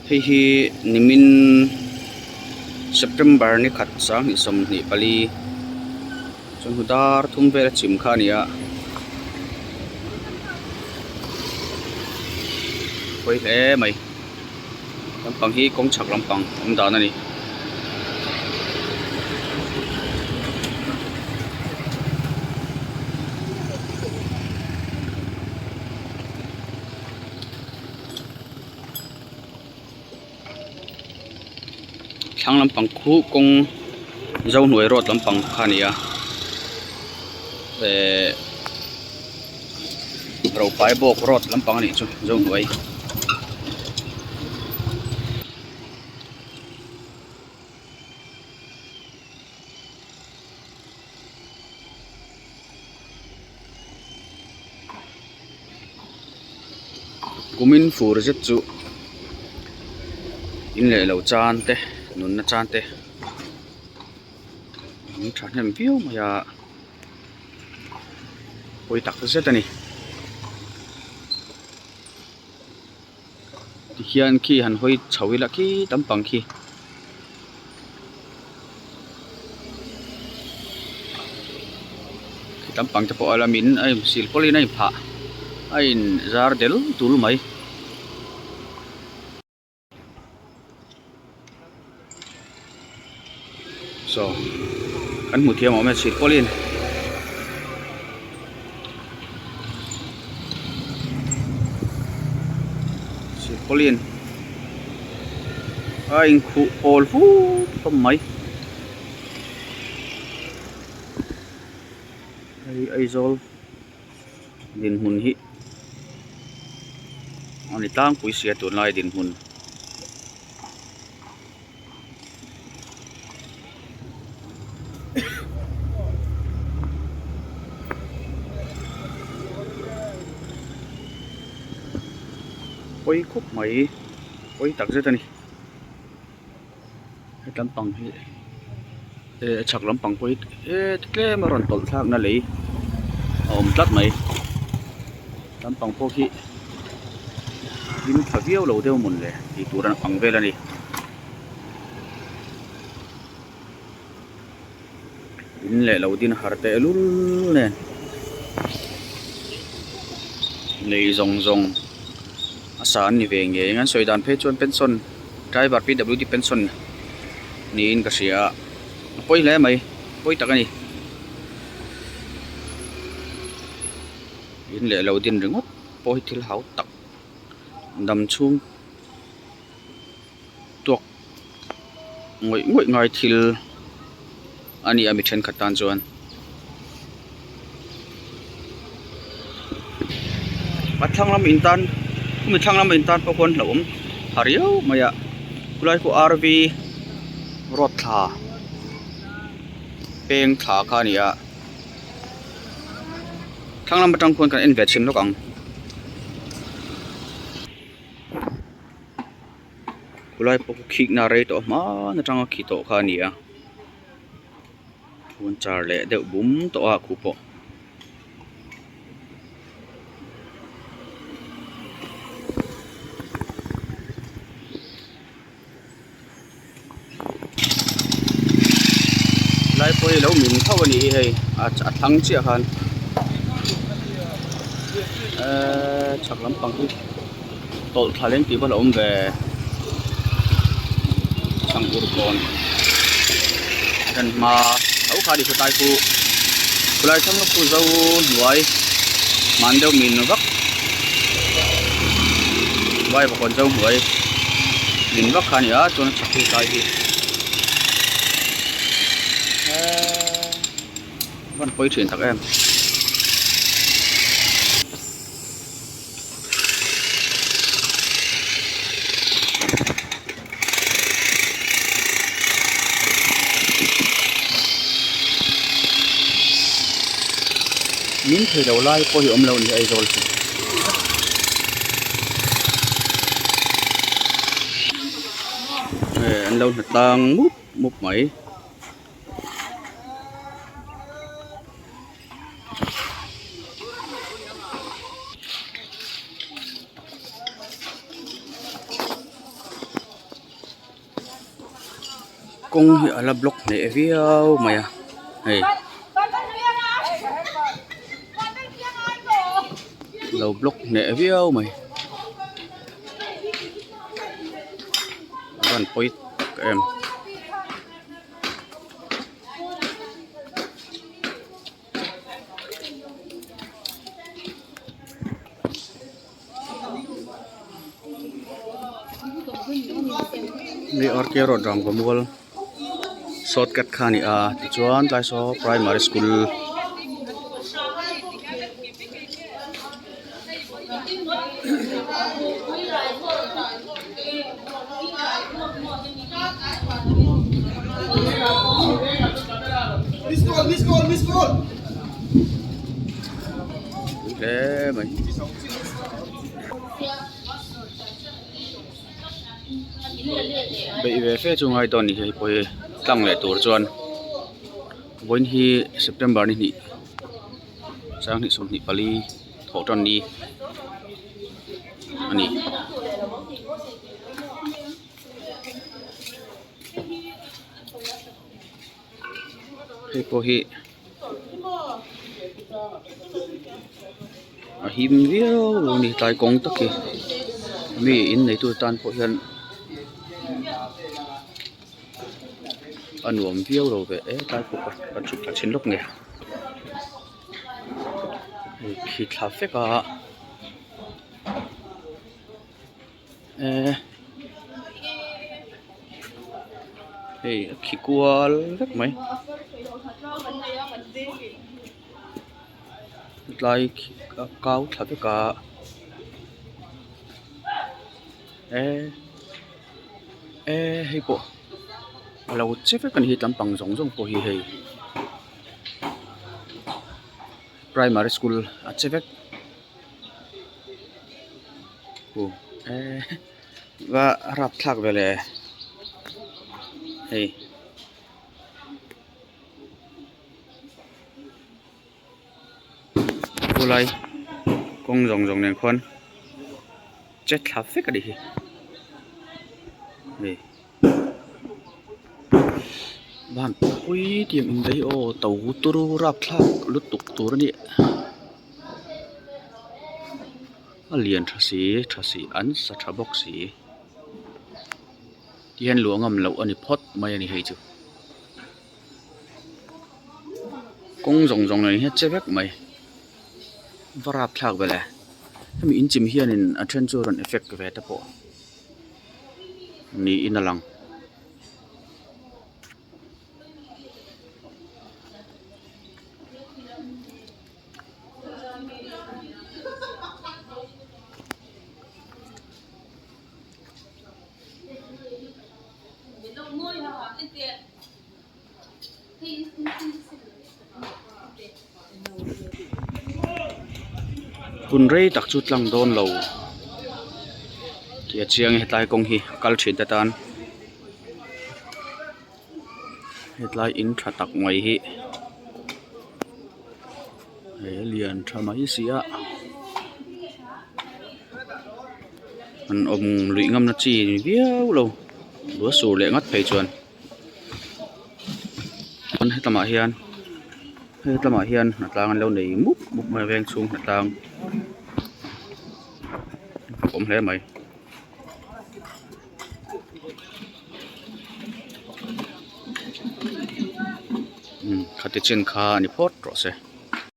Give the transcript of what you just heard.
hei hi nimin September ni khat sang ni som ni pali chon hudar thum vel chim kha nia hoi le mai lampang hi kong chak lampang dan ani thang lampang khu kong zau nuai rot lampang kha nia ve ro pai bok rot lampang ni chu zau nuai kumin fur zet chu in le lo chan te nun na chan te ni than hem piu ma ya poi tak zet ani ti hian khi han hoi chhawila ki tampang khi tampang te po alamin ai sil poli nai pha ai zar del tul mai so kan mu thiam ome sil polin ai khu pol fu pom mai ai zol din hun hi ani tang pui sia tu lai din hun poi khúc mai poi tak zet ani lampang hi chak lampang poi tle maron tol thak na lei om tlat mai lampang po hi in thaviau lo deu mun le ti turan ang vel ani in le lo din harte lul ne nei zong zong asan ni ve nge ngan soidan phe chon pension driver PWD pension ni in ka sia poi le mai poi tak ani in le lo din ringot poi thil hau tak dam chung tuak ngoi ngai thil ani ami then khatan chuan pathang lam intan mi thang lam intan pokon hlom hariau maya kulai ko RV rot tha peng tha kha nia thang lam batang kon kan invest sim lokang kulai po khik na re to ma na tang khi to kha nia thun char le deuh bum to a khu po lai poi lo min thau ani hei a thang chia khan chak lampang hi tol thaleng ti ba lom ve sangur kon dan ma au kha di khutai ku kulai thang pu zau nuai man deu min vak vai ba kon zau nuai min vak khani a chon chakhi tai hi vẫn quay chuyển tặng em miếng thời đầu lai có hiệu âm lâu như ấy rồi anh lâu thật đang múp múp mấy công hiện là block này video mày à hey lầu block này video mày van point các em ni orkero drum ko mol shortcut khani a ti chuan tlai so primary school miss call thế mày bị về phía chung hai tuần thì phải tăng lại tuổi chuan vốn hi September này sang thì xuống thì Bali thổ tròn đi anh đi thì có hi him video luôn đi tại công tất kì mi in này tôi tan có hiện ăn uống video rồi về tại phục còn chụp là trên lúc này khi thả phép à hey khi qua rất mấy lại cao thả phép cả hay bộ lâu chết phải cần hi tấm bằng giống giống của hi hay primary school à chết phải và rap thắc về lệ hey cô lại con rồng này con chết thắc phết cái gì này bạn ui tiệm in đấy ô tàu turu rap thắc lút tục tour đi liền thà sĩ ăn sa thà bốc sĩที่เห็นหลวงลอันนี้พอดไม่อันนี้ให้จูกงจงเลยเฮ็ดเจ็บแบบไหมว่ารับทากไปเลยถ้ามีอินจิมเฮียนินอันเช่นจูรันเอฟเฟกต์เวทปะนี่อินนังคุณเรย์ตักชุดลังโดนเราเกี่ยเชียงเหตุไรกงฮีกัลชินตะตานเหตุไรอินทรัตักไว้ฮีเลียนทำไมเสียมันอมลุยงำนัดจีเบี้ยวเราลัวสูเละงัดไปจวนมันให้ตมาเฮียนนัดลางเราในมุบมาแวงสูงนัดลางผมเล่ไหมขัดเจนคานี่พอดรอเส